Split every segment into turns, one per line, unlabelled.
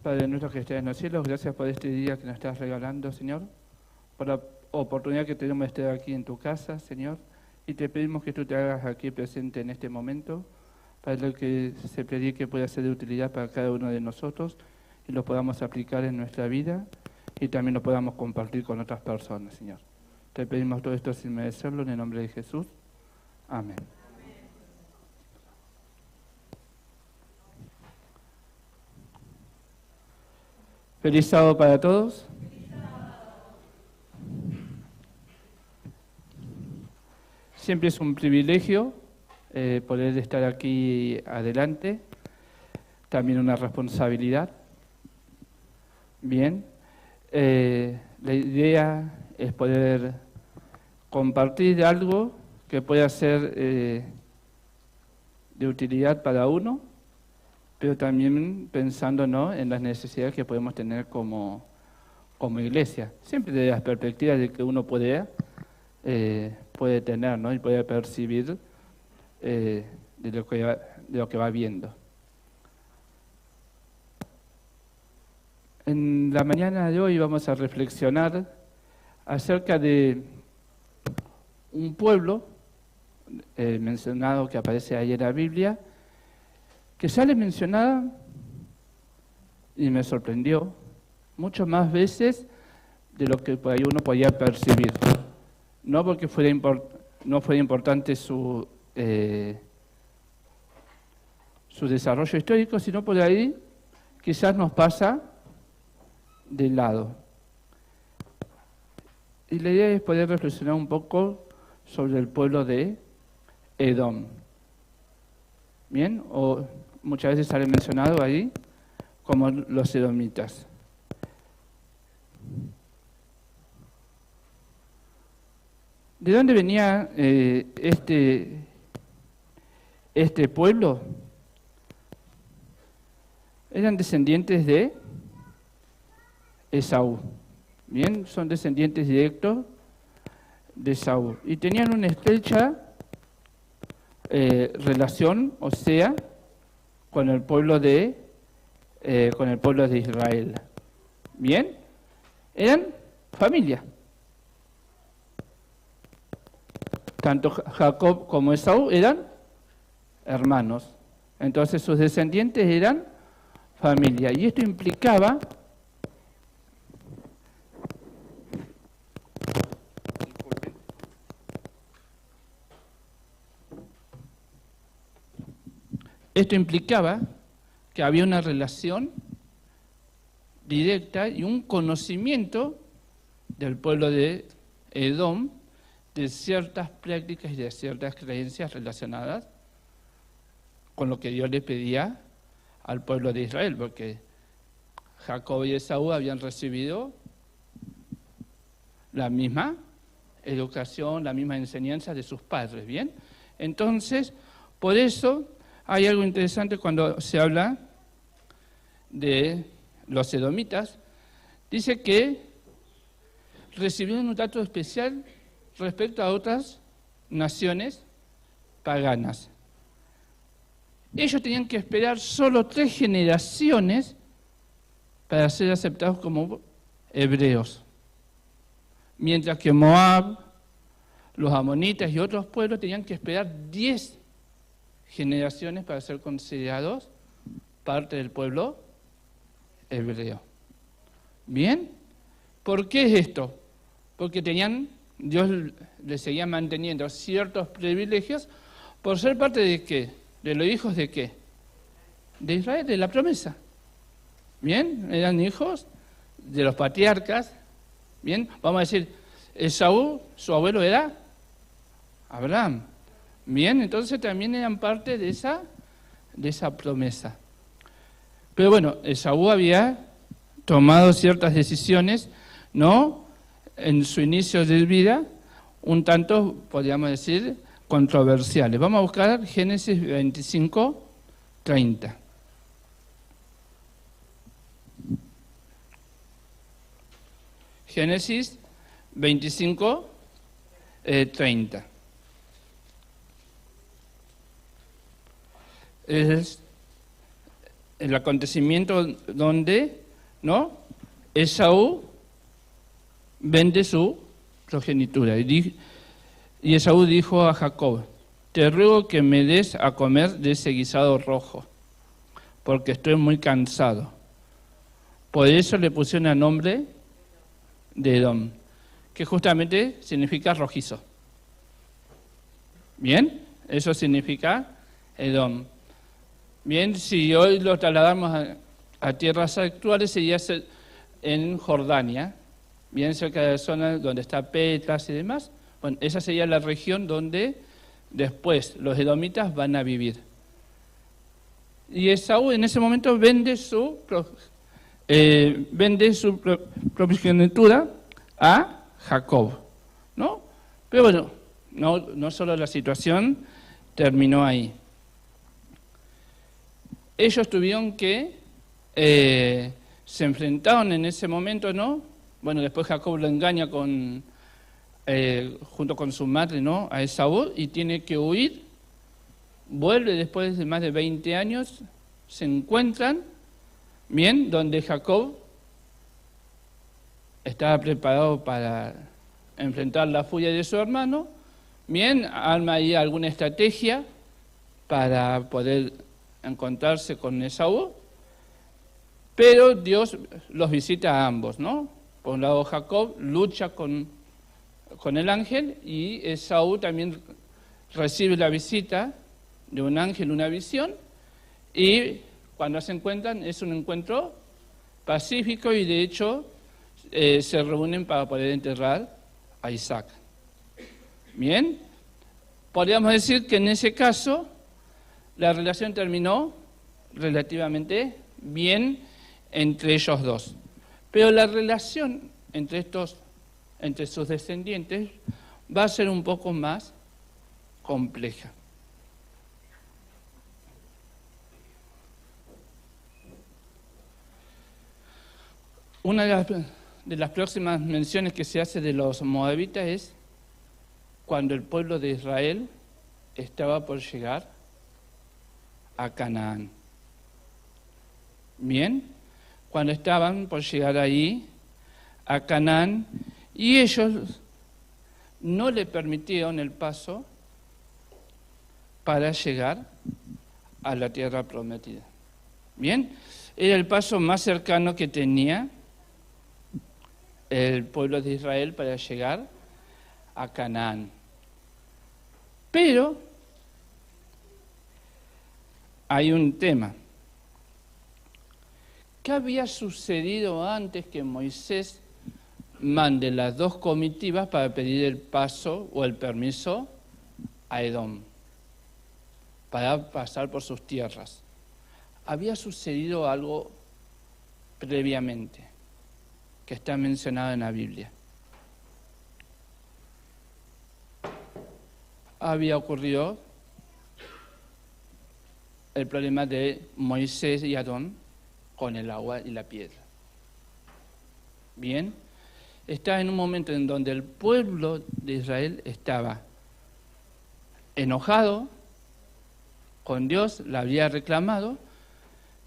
Padre nuestro que estás en los cielos, gracias por este día que nos estás regalando, Señor, por la oportunidad que tenemos de estar aquí en tu casa, Señor, y te pedimos que tú te hagas aquí presente en este momento, para lo que se predique pueda ser de utilidad para cada uno de nosotros y lo podamos aplicar en nuestra vida y también lo podamos compartir con otras personas, Señor. Te pedimos todo esto sin merecerlo, en el nombre de Jesús. Amén. Feliz sábado para todos. Siempre es un privilegio poder estar aquí adelante, también una responsabilidad. Bien, la idea es poder compartir algo que pueda ser de utilidad para uno, pero también pensando, ¿no?, en las necesidades que podemos tener como iglesia. Siempre desde las perspectivas de que uno puede tener, ¿no?, y puede percibir de lo que va viendo. En la mañana de hoy vamos a reflexionar acerca de un pueblo mencionado que aparece ahí en la Biblia, que sale mencionada, y me sorprendió, muchas más veces de lo que por ahí uno podía percibir. No porque no fuera importante su desarrollo histórico, sino por ahí quizás nos pasa de lado. Y la idea es poder reflexionar un poco sobre el pueblo de Edom. Bien, o muchas veces sale mencionado ahí como los edomitas. ¿De dónde venía este pueblo? Eran descendientes de Esaú. Bien, son descendientes directos de Esaú. Y tenían una estrecha relación, o sea, con el pueblo de Israel. Bien, eran familia. Tanto Jacob como Esaú eran hermanos. Entonces sus descendientes eran familia. Y esto implicaba que había una relación directa y un conocimiento del pueblo de Edom de ciertas prácticas y de ciertas creencias relacionadas con lo que Dios le pedía al pueblo de Israel, porque Jacob y Esaú habían recibido la misma educación, la misma enseñanza de sus padres, ¿bien? Entonces, por eso hay algo interesante cuando se habla de los edomitas. Dice que recibieron un trato especial respecto a otras naciones paganas. Ellos tenían que esperar solo 3 generaciones para ser aceptados como hebreos. Mientras que Moab, los amonitas y otros pueblos tenían que esperar 10 generaciones para ser considerados parte del pueblo hebreo. ¿Bien? ¿Por qué es esto? Porque Dios les seguía manteniendo ciertos privilegios por ser parte de ¿qué? ¿De los hijos de qué? De Israel, de la promesa. ¿Bien? Eran hijos de los patriarcas. ¿Bien? Vamos a decir, Esaú, su abuelo era Abraham. Bien, entonces también eran parte de esa promesa. Pero bueno, Esaú había tomado ciertas decisiones, ¿no?, en su inicio de vida, un tanto, podríamos decir, controversiales. Vamos a buscar Génesis 25, 30. Génesis 25, 30. Es el acontecimiento donde, ¿no?, Esaú vende su progenitura. Y Esaú dijo a Jacob: te ruego que me des a comer de ese guisado rojo, porque estoy muy cansado. Por eso le pusieron el nombre de Edom, que justamente significa rojizo. ¿Bien? Eso significa Edom. Bien, si hoy lo trasladamos a tierras actuales, sería en Jordania, bien cerca de la zona donde está Petras y demás. Bueno, esa sería la región donde después los edomitas van a vivir. Y Esaú en ese momento vende su progenitura a Jacob, ¿no? Pero bueno, no solo la situación terminó ahí. Ellos tuvieron que, se enfrentaron en ese momento, ¿no? Bueno, después Jacob lo engaña junto con su madre, ¿no?, a Esaú, y tiene que huir. Vuelve después de más de 20 años, se encuentran, bien, donde Jacob estaba preparado para enfrentar la furia de su hermano, bien, arma ahí alguna estrategia para poder encontrarse con Esaú, pero Dios los visita a ambos, ¿no? Por un lado Jacob lucha con el ángel, y Esaú también recibe la visita de un ángel, una visión, y cuando se encuentran es un encuentro pacífico, y de hecho se reúnen para poder enterrar a Isaac. Bien, podríamos decir que en ese caso la relación terminó relativamente bien entre ellos dos, pero la relación entre sus descendientes va a ser un poco más compleja. Una de las próximas menciones que se hace de los moabitas es cuando el pueblo de Israel estaba por llegar a Canaán. Bien, cuando estaban por llegar ahí a Canaán, y ellos no le permitieron el paso para llegar a la tierra prometida. Bien, era el paso más cercano que tenía el pueblo de Israel para llegar a Canaán. Pero hay un tema. ¿Qué había sucedido antes que Moisés mande las dos comitivas para pedir el paso o el permiso a Edom para pasar por sus tierras? Había sucedido algo previamente que está mencionado en la Biblia. Había ocurrido el problema de Moisés y Aarón con el agua y la piedra. Bien, estaba en un momento en donde el pueblo de Israel estaba enojado con Dios, la había reclamado,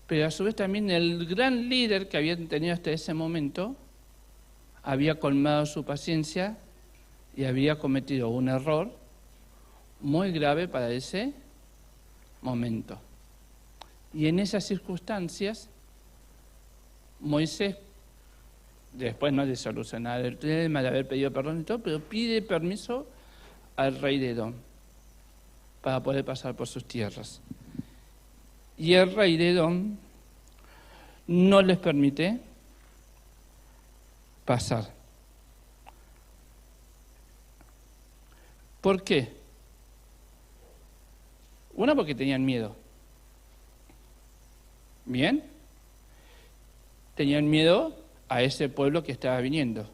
pero a su vez también el gran líder que habían tenido hasta ese momento había colmado su paciencia y había cometido un error muy grave para ese momento. Y en esas circunstancias, Moisés, después no de solucionar el tema, de haber pedido perdón y todo, pero pide permiso al rey de Edom para poder pasar por sus tierras. Y el rey de Edom no les permite pasar. ¿Por qué? Una, porque tenían miedo. Bien, tenían miedo a ese pueblo que estaba viniendo.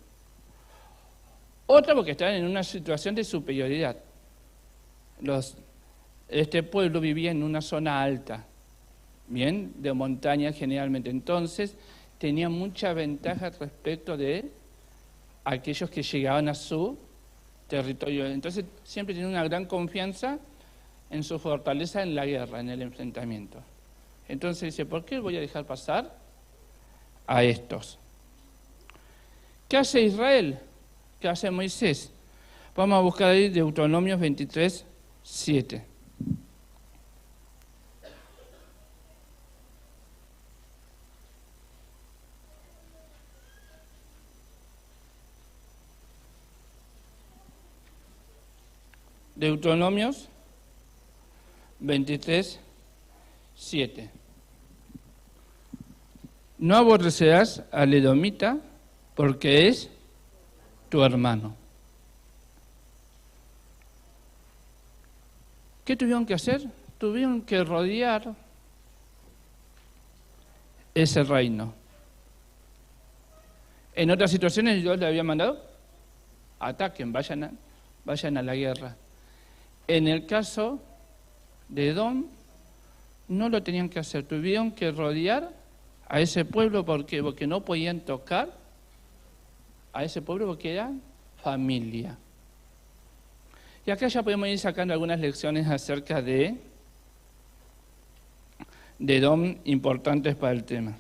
Otra, porque estaban en una situación de superioridad. Este pueblo vivía en una zona alta, bien, de montaña generalmente. Entonces, tenía mucha ventaja respecto de aquellos que llegaban a su territorio. Entonces, siempre tenían una gran confianza en su fortaleza en la guerra, en el enfrentamiento. Entonces dice, ¿por qué voy a dejar pasar a estos? ¿Qué hace Israel? ¿Qué hace Moisés? Vamos a buscar ahí Deuteronomios 23, 7. Deuteronomios 23, 7. No aborrecerás al edomita porque es tu hermano. ¿Qué tuvieron que hacer? Tuvieron que rodear ese reino. En otras situaciones Dios le había mandado, ataquen, vayan a la guerra. En el caso de Edom, no lo tenían que hacer, tuvieron que rodear a ese pueblo porque no podían tocar a ese pueblo porque eran familia. Y acá ya podemos ir sacando algunas lecciones acerca de Edom importantes para el tema.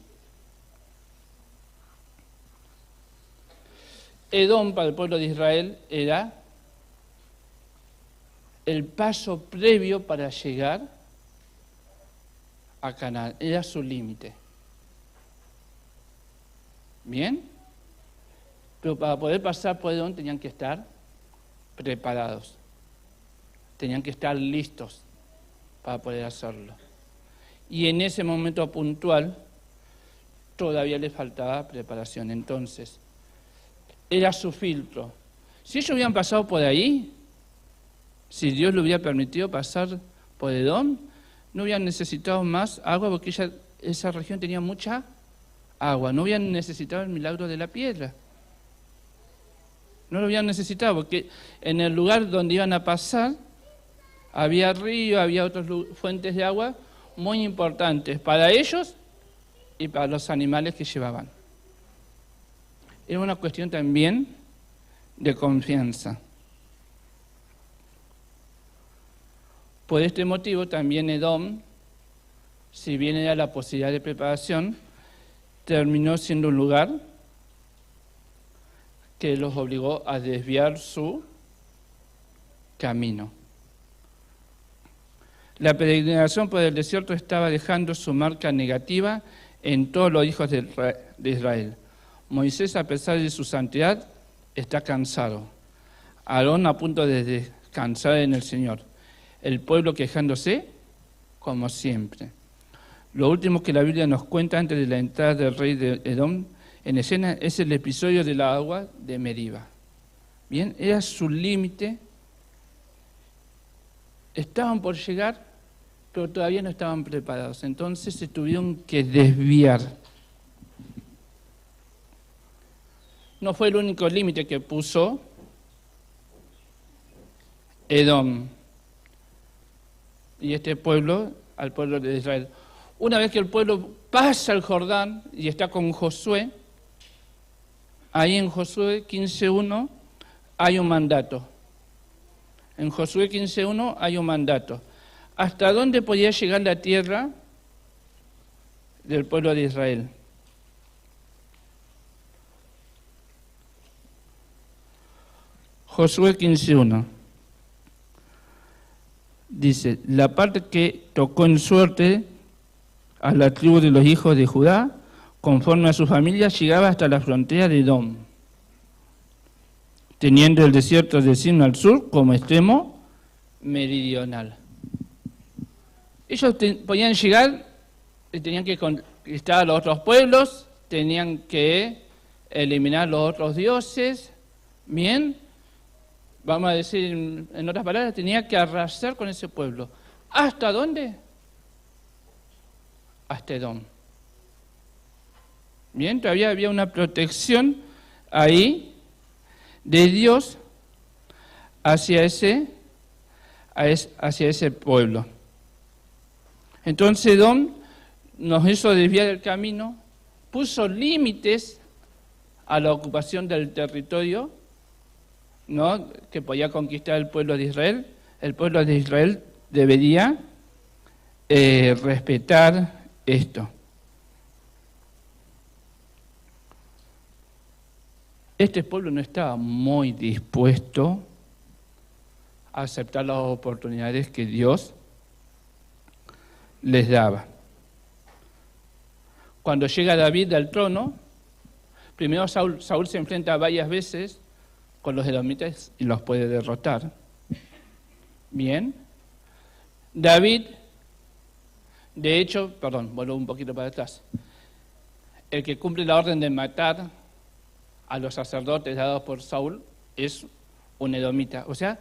Edom para el pueblo de Israel era el paso previo para llegar a Canaán, era su límite. ¿Bien? Pero para poder pasar por Edom tenían que estar preparados, tenían que estar listos para poder hacerlo. Y en ese momento puntual todavía les faltaba preparación. Entonces, era su filtro. Si ellos hubieran pasado por ahí, si Dios le hubiera permitido pasar por Edom, no hubieran necesitado más agua porque esa región tenía mucha agua. No hubieran necesitado el milagro de la piedra. No lo hubieran necesitado porque en el lugar donde iban a pasar había río, había otras fuentes de agua muy importantes para ellos y para los animales que llevaban. Era una cuestión también de confianza. Por este motivo también Edom, si bien era la posibilidad de preparación, terminó siendo un lugar que los obligó a desviar su camino. La peregrinación por el desierto estaba dejando su marca negativa en todos los hijos de Israel. Moisés, a pesar de su santidad, está cansado. Aarón a punto de descansar en el Señor. El pueblo quejándose, como siempre. Lo último que la Biblia nos cuenta antes de la entrada del rey de Edom en escena es el episodio del agua de Meriba. Bien, era su límite. Estaban por llegar, pero todavía no estaban preparados. Entonces se tuvieron que desviar. No fue el único límite que puso Edom y este pueblo al pueblo de Israel. Una vez que el pueblo pasa el Jordán y está con Josué, ahí en Josué 15:1 hay un mandato. En Josué 15:1 hay un mandato. ¿Hasta dónde podía llegar la tierra del pueblo de Israel? Josué 15:1 dice, la parte que tocó en suerte a la tribu de los hijos de Judá, conforme a su familia, llegaba hasta la frontera de Edom, teniendo el desierto de Sin al sur como extremo meridional. Ellos podían llegar y tenían que conquistar a los otros pueblos, tenían que eliminar los otros dioses, bien, vamos a decir en otras palabras, tenía que arrasar con ese pueblo. ¿Hasta dónde? Hasta Edom. Bien, todavía había una protección ahí de Dios hacia ese pueblo. Entonces Edom nos hizo desviar el camino, puso límites a la ocupación del territorio, ¿no?, que podía conquistar el pueblo de Israel. El pueblo de Israel debería respetar esto. Este pueblo no estaba muy dispuesto a aceptar las oportunidades que Dios les daba. Cuando llega David al trono, primero Saúl se enfrenta varias veces con los edomitas y los puede derrotar. Bien. David, de hecho, vuelvo un poquito para atrás. El que cumple la orden de matar a los sacerdotes dados por Saúl es un edomita. O sea,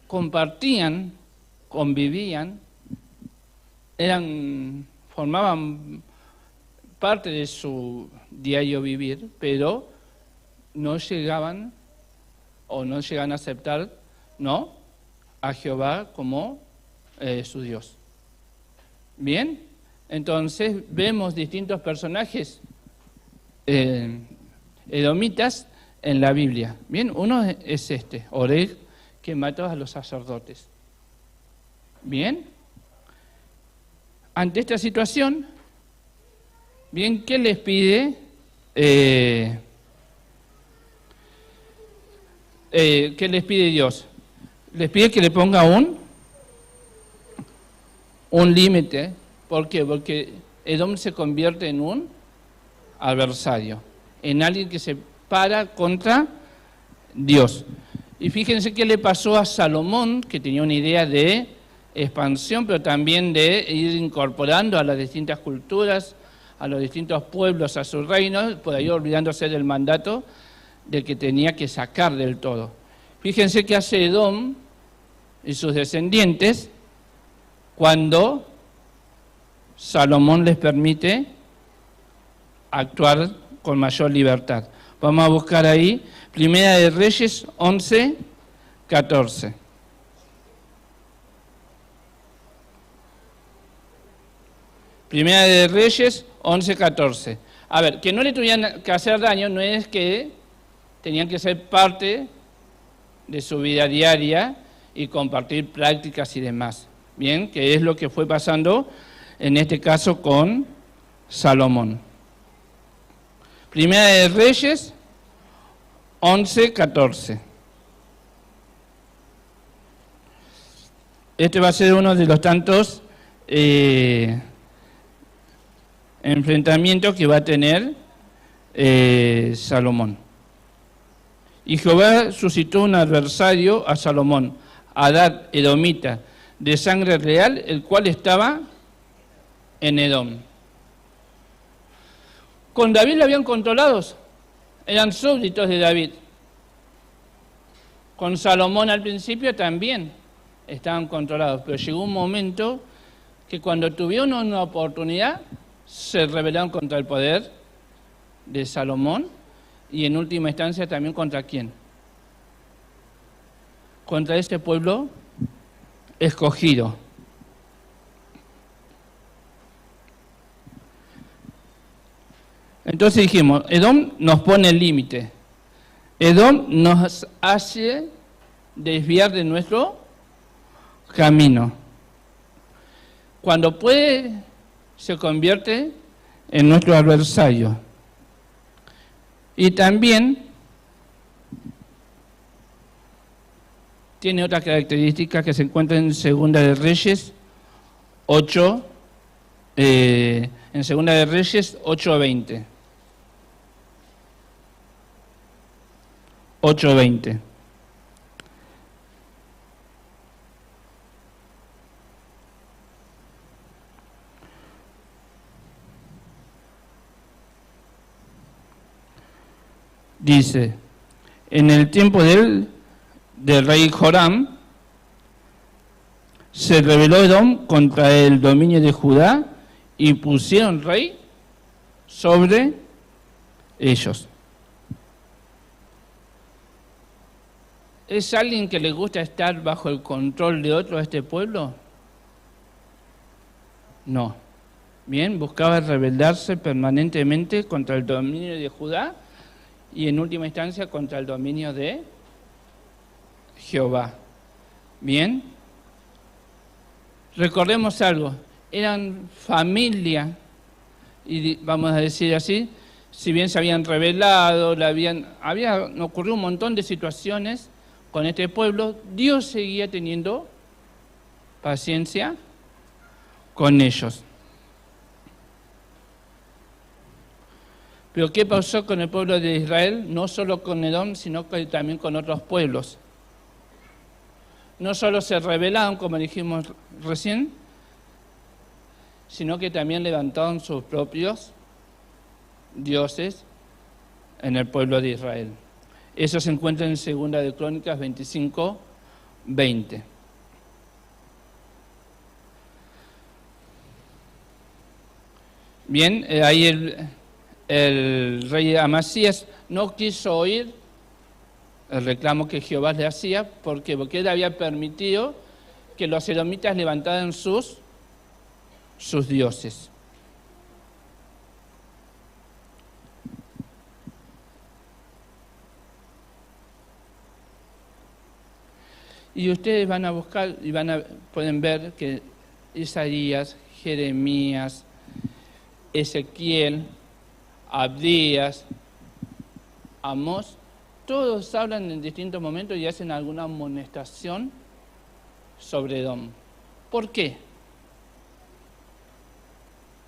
compartían, convivían, formaban parte de su diario vivir, pero no llegan a aceptar, ¿no?, a Jehová como su Dios. Bien, entonces vemos distintos personajes edomitas en la Biblia. Bien, uno es Oreg, que mató a los sacerdotes. Bien, ante esta situación, bien, ¿qué les pide? ¿Qué les pide Dios? Les pide que le ponga un límite. ¿Por qué? Porque Edom se convierte en un adversario, en alguien que se para contra Dios. Y fíjense qué le pasó a Salomón, que tenía una idea de expansión, pero también de ir incorporando a las distintas culturas, a los distintos pueblos a su reino, por ahí olvidándose del mandato del que tenía que sacar del todo. Fíjense qué hace Edom y sus descendientes cuando Salomón les permite actuar con mayor libertad. Vamos a buscar ahí, Primera de Reyes 11, 14. Primera de Reyes 11, 14. A ver, que no le tuvieran que hacer daño no es que tenían que ser parte de su vida diaria y compartir prácticas y demás. Bien, que es lo que fue pasando en este caso con Salomón. Primera de Reyes 11, 14. Este va a ser uno de los tantos enfrentamientos que va a tener Salomón. Y Jehová suscitó un adversario a Salomón, Hadad edomita, de sangre real, el cual estaba en Edom. Con David lo habían controlados, eran súbditos de David. Con Salomón al principio también estaban controlados, pero llegó un momento que cuando tuvieron una oportunidad se rebelaron contra el poder de Salomón y en última instancia también contra quién, contra este pueblo escogido. Entonces dijimos, Edom nos pone el límite. Edom nos hace desviar de nuestro camino. Cuando puede, se convierte en nuestro adversario. Y también tiene otra característica que se encuentra en Segunda de Reyes 8, en Segunda de Reyes 8:20. 8:20. Dice, en el tiempo del rey Joram, se rebeló Edom contra el dominio de Judá y pusieron rey sobre ellos. ¿Es alguien que le gusta estar bajo el control de otro a este pueblo? No. Bien, buscaba rebelarse permanentemente contra el dominio de Judá y en última instancia contra el dominio de Jehová. Bien, recordemos algo, eran familia y vamos a decir así, si bien se habían rebelado, había ocurrido un montón de situaciones con este pueblo, Dios seguía teniendo paciencia con ellos. Pero ¿qué pasó con el pueblo de Israel? No solo con Edom, sino que también con otros pueblos. No solo se rebelaron, como dijimos recién, sino que también levantaron sus propios dioses en el pueblo de Israel. Eso se encuentra en 2 de Crónicas 25:20. Bien, ahí el rey Amasías no quiso oír el reclamo que Jehová le hacía. ¿Por qué? Porque él había permitido que los edomitas levantaran sus dioses. Y ustedes van a buscar y pueden ver que Isaías, Jeremías, Ezequiel, Abdías, Amós, todos hablan en distintos momentos y hacen alguna amonestación sobre Edom. ¿Por qué?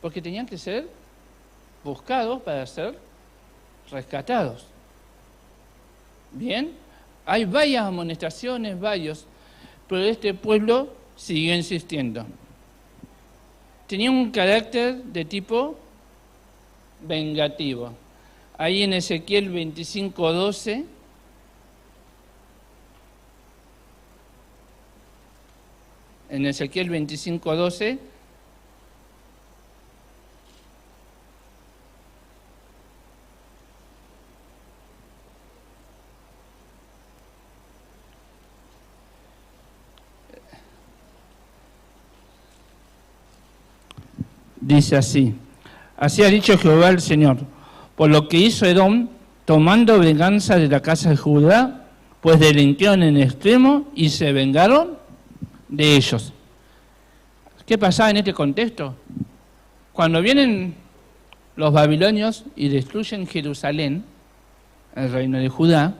Porque tenían que ser buscados para ser rescatados. Bien, hay varias amonestaciones, pero este pueblo siguió insistiendo. Tenía un carácter de tipo vengativo. Ahí en Ezequiel 25:12, dice así: así ha dicho Jehová el Señor, por lo que hizo Edom, tomando venganza de la casa de Judá, pues delinquieron en extremo y se vengaron de ellos. ¿Qué pasaba en este contexto? Cuando vienen los babilonios y destruyen Jerusalén, el reino de Judá,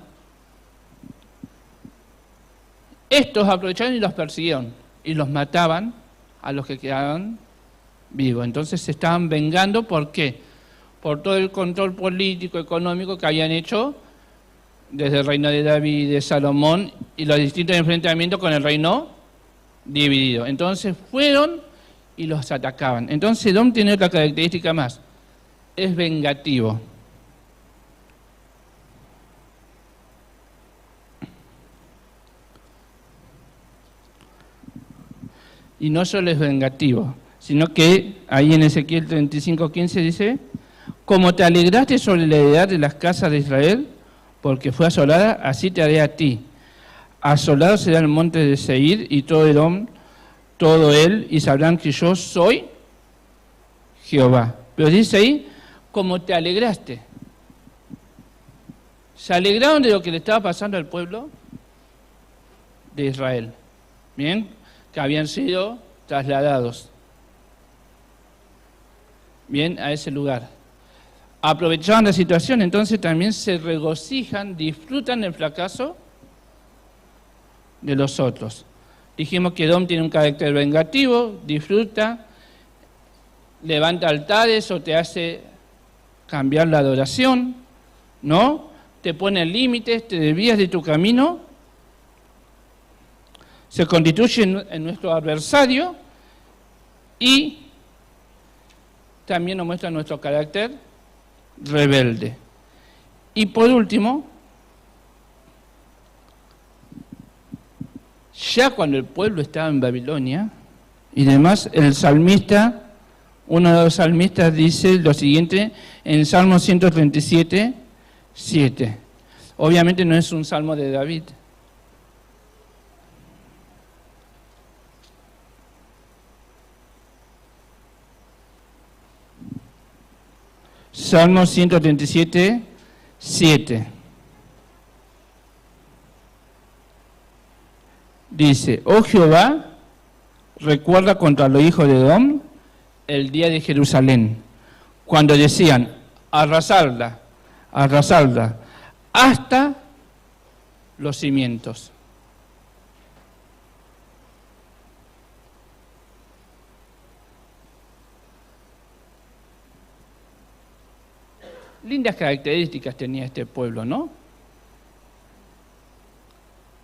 estos aprovecharon y los persiguieron y los mataban a los que quedaban vivos. Entonces se estaban vengando, ¿por qué? Por todo el control político, económico que habían hecho desde el reino de David y de Salomón y los distintos enfrentamientos con el reino dividido. Entonces fueron y los atacaban. Entonces Edom tiene otra característica más, es vengativo. Y no solo es vengativo, sino que ahí en Ezequiel 35:15 dice: como te alegraste sobre la heredad de las casas de Israel, porque fue asolada, así te haré a ti. Asolado será el monte de Seir y todo Edom, todo él, y sabrán que yo soy Jehová. Pero dice ahí, como te alegraste. Se alegraron de lo que le estaba pasando al pueblo de Israel. Bien, que habían sido trasladados. Bien, a ese lugar. Aprovechaban la situación, entonces también se regocijan, disfrutan el fracaso de los otros. Dijimos que Edom tiene un carácter vengativo, disfruta, levanta altares o te hace cambiar la adoración, ¿no? Te pone límites, te desvías de tu camino, se constituye en nuestro adversario y también nos muestra nuestro carácter rebelde. Y por último, ya cuando el pueblo estaba en Babilonia y demás, el salmista, uno de los salmistas dice lo siguiente en Salmo 137:7. Obviamente no es un salmo de David. Salmo 137:7. Dice: oh Jehová, recuerda contra los hijos de Edom el día de Jerusalén, cuando decían arrasarla, arrasarla, hasta los cimientos. Lindas características tenía este pueblo, ¿no?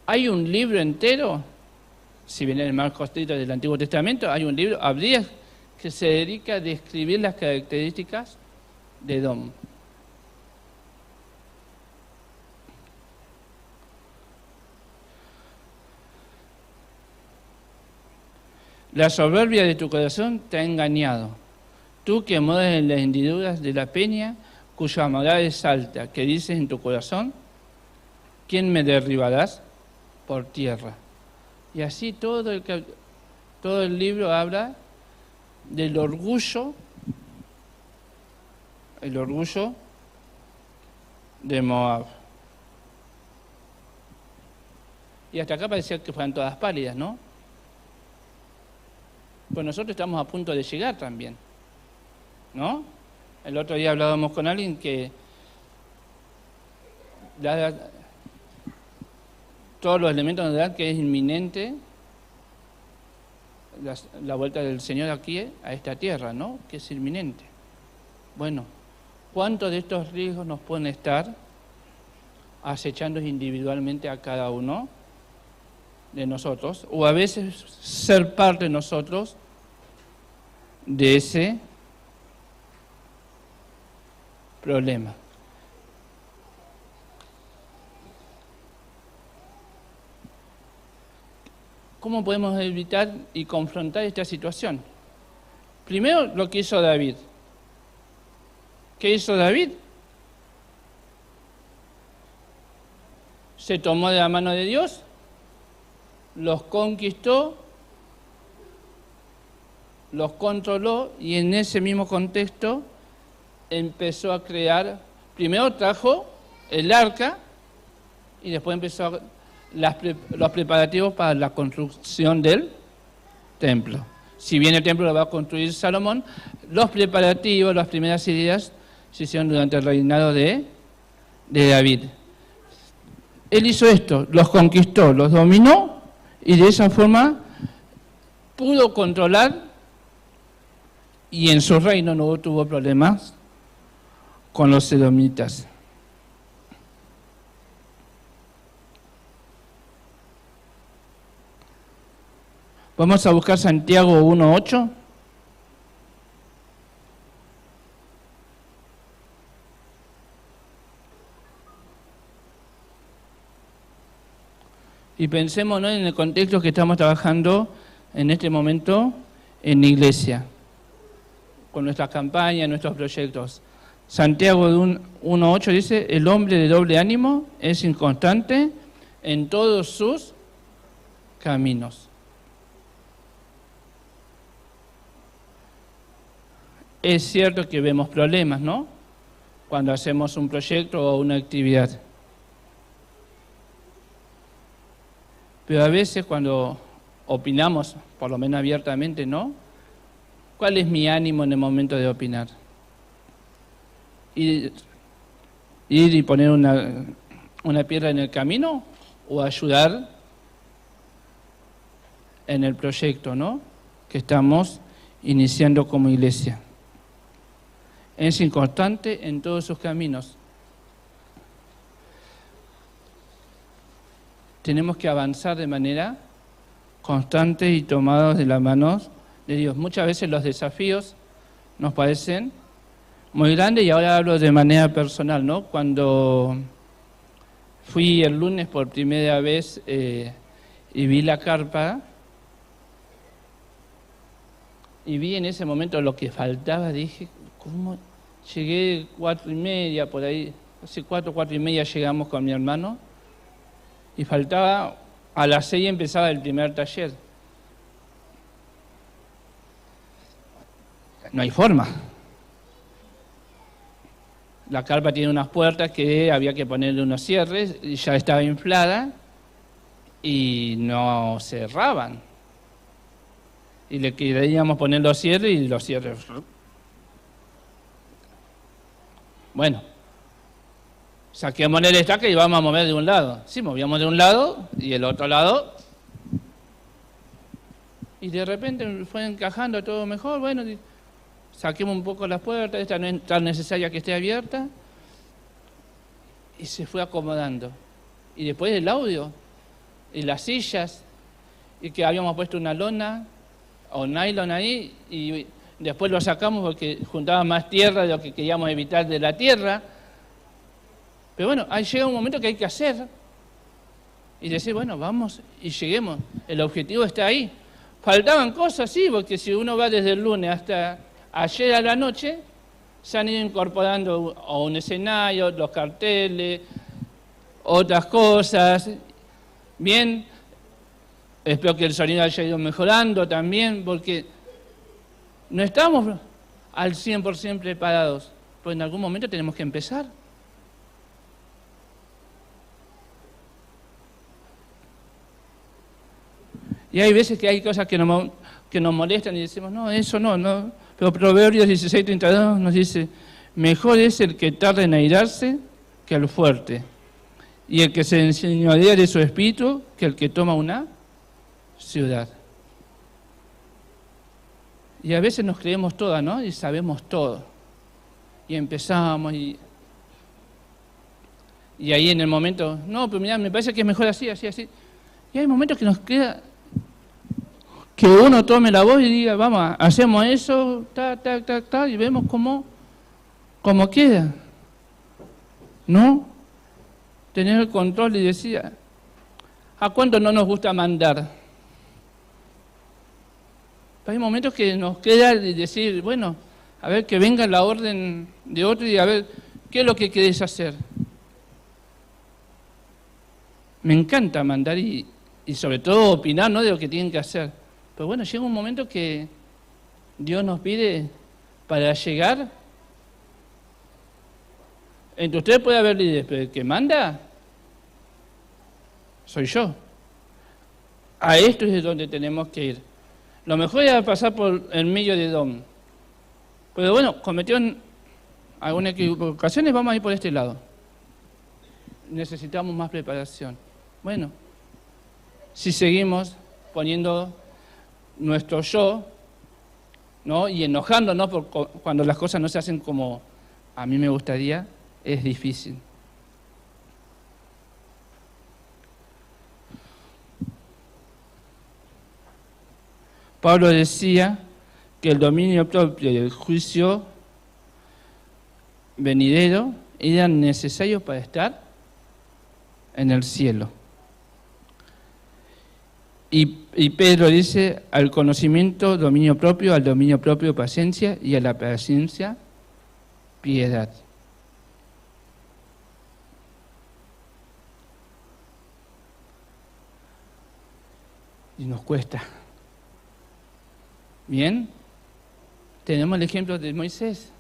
Hay un libro entero, si bien el más cortito del Antiguo Testamento, hay un libro, Abdías, que se dedica a describir las características de Edom. La soberbia de tu corazón te ha engañado. Tú que moras en las hendiduras de la peña, cuya amargura es alta, que dices en tu corazón, ¿quién me derribarás? Por tierra. Y así todo el libro habla del orgullo, el orgullo de Moab. Y hasta acá parecía que fueran todas pálidas, ¿no? Pues nosotros estamos a punto de llegar también, ¿no? El otro día hablábamos con alguien que todos los elementos nos dan que es inminente la vuelta del Señor aquí a esta tierra, ¿no? Que es inminente. Bueno, ¿cuántos de estos riesgos nos pueden estar acechando individualmente a cada uno de nosotros? O a veces ser parte de nosotros de ese problema. ¿Cómo podemos evitar y confrontar esta situación? Primero, lo que hizo David. ¿Qué hizo David? Se tomó de la mano de Dios, los conquistó, los controló y en ese mismo contexto empezó a crear, primero trajo el arca y después empezó los preparativos para la construcción del templo. Si bien el templo lo va a construir Salomón, los preparativos, las primeras ideas se hicieron durante el reinado de David. Él hizo esto, los conquistó, los dominó y de esa forma pudo controlar y en su reino no tuvo problemas con los edomitas. Vamos a buscar Santiago 1:8. Y pensemos, ¿no?, en el contexto que estamos trabajando en este momento en la iglesia, con nuestras campañas, nuestros proyectos. Santiago 1:8 dice, el hombre de doble ánimo es inconstante en todos sus caminos. Es cierto que vemos problemas, ¿no?, cuando hacemos un proyecto o una actividad. Pero a veces cuando opinamos, por lo menos abiertamente, ¿no?, ¿cuál es mi ánimo en el momento de opinar? ¿Ir y poner una piedra en el camino o ayudar en el proyecto, ¿no?, que estamos iniciando como iglesia? Es inconstante en todos sus caminos. Tenemos que avanzar de manera constante y tomados de las manos de Dios. Muchas veces los desafíos nos parecen muy grandes y ahora hablo de manera personal, ¿no? Cuando fui el lunes por primera vez y vi la carpa y vi en ese momento lo que faltaba, dije, ¿cómo? Llegué 4:30 por ahí, hace 4:30 llegamos con mi hermano y faltaba, a las 6 empezaba el primer taller. No hay forma. La carpa tiene unas puertas que había que ponerle unos cierres, y ya estaba inflada y no cerraban. Y le queríamos poner los cierres y los cierres Bueno, saquemos el estaca y vamos a mover de un lado. Sí, movíamos de un lado y el otro lado. Y de repente fue encajando todo mejor. Bueno, saquemos un poco las puertas, esta no es tan necesaria que esté abierta. Y se fue acomodando. Y después el audio, y las sillas, y que habíamos puesto una lona o nylon ahí, y después lo sacamos porque juntaba más tierra de lo que queríamos evitar de la tierra. Pero bueno, ahí llega un momento que hay que hacer. Y decir, bueno, vamos y lleguemos. El objetivo está ahí. Faltaban cosas, sí, porque si uno va desde el lunes hasta ayer a la noche, se han ido incorporando a un escenario, los carteles, otras cosas. Bien, espero que el sonido haya ido mejorando también, porque no estamos al 100% preparados, pues en algún momento tenemos que empezar. Y hay veces que hay cosas que nos molestan y decimos, no, eso no. Pero Proverbios 16:32 nos dice, mejor es el que tarda en airarse que el fuerte, y el que se enseñorea de su espíritu que el que toma una ciudad. Y a veces nos creemos todas, ¿no? Y sabemos todo. Y empezamos y ahí en el momento, no, pero mira, me parece que es mejor así. Y hay momentos que nos queda que uno tome la voz y diga, vamos, hacemos eso, y vemos cómo queda. ¿No? Tener el control y decir, ¿a cuánto no nos gusta mandar? Pero hay momentos que nos queda decir, bueno, a ver, que venga la orden de otro y a ver, ¿qué es lo que querés hacer? Me encanta mandar y sobre todo opinar, ¿no?, de lo que tienen que hacer. Pero bueno, llega un momento que Dios nos pide para llegar. Entre ustedes puede haber líderes, pero el que manda soy yo. A esto es donde tenemos que ir. Lo mejor era pasar por el medio de Edom. Pero bueno, cometieron algunas equivocaciones, vamos a ir por este lado. Necesitamos más preparación. Bueno, si seguimos poniendo nuestro yo, ¿no?, y enojándonos cuando las cosas no se hacen como a mí me gustaría, es difícil. Pablo decía que el dominio propio y el juicio venidero eran necesarios para estar en el cielo. Y Pedro dice, al conocimiento, dominio propio, al dominio propio, paciencia, y a la paciencia, piedad. Y nos cuesta. Bien, tenemos el ejemplo de Moisés.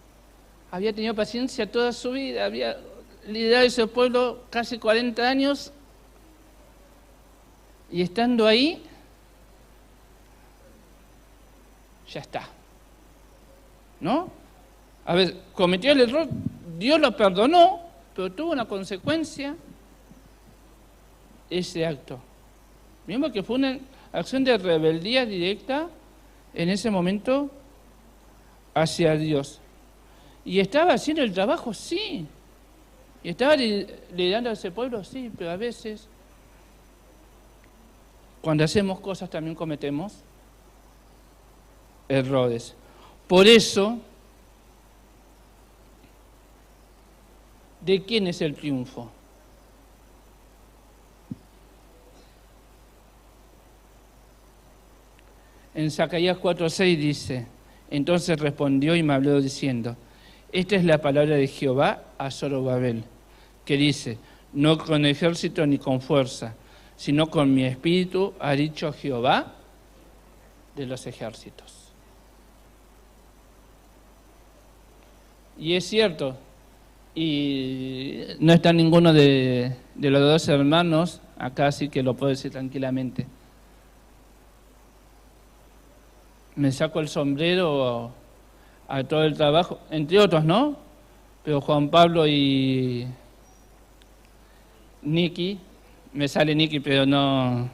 Había tenido paciencia toda su vida, había liderado ese pueblo casi 40 años, y estando ahí, ya está. ¿No? A ver, cometió el error, Dios lo perdonó, pero tuvo una consecuencia ese acto. Mismo que fue una acción de rebeldía directa en ese momento hacia Dios. ¿Y estaba haciendo el trabajo? Sí. ¿Y estaba liderando a ese pueblo? Sí, pero a veces, cuando hacemos cosas también cometemos errores. Por eso, ¿de quién es el triunfo? En Zacarías 4:6 dice, entonces respondió y me habló diciendo, esta es la palabra de Jehová a Zorobabel, que dice, no con ejército ni con fuerza, sino con mi espíritu, ha dicho Jehová de los ejércitos. Y es cierto, y no está ninguno de los dos hermanos acá, así que lo puedo decir tranquilamente. Me saco el sombrero a todo el trabajo, entre otros, ¿no? pero Juan Pablo y Nicky, me sale Nicky pero no,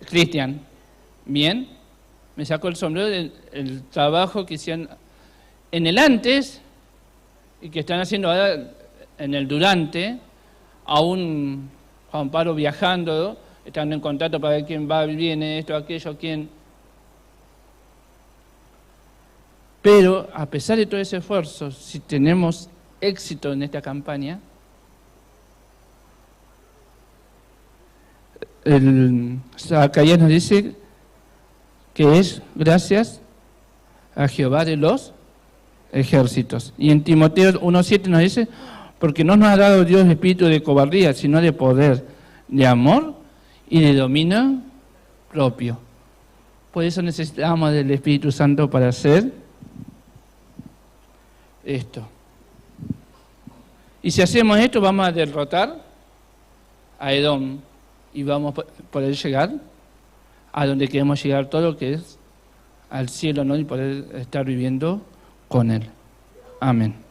Cristian, bien, me sacó el sombrero del trabajo que hicieron en el antes y que están haciendo ahora en el durante, aún Juan Pablo viajando, estando en contacto para ver quién va, viene, esto, aquello, quién. Pero a pesar de todo ese esfuerzo, si tenemos éxito en esta campaña, el Zacarías nos dice que es gracias a Jehová de los ejércitos. Y en Timoteo 1:7 nos dice, porque no nos ha dado Dios espíritu de cobardía, sino de poder, de amor y de dominio propio. Por eso necesitamos del Espíritu Santo para hacer esto. Y si hacemos esto, vamos a derrotar a Edom y vamos a poder llegar a donde queremos llegar todo, que es al cielo, ¿no? Y poder estar viviendo con Él. Amén.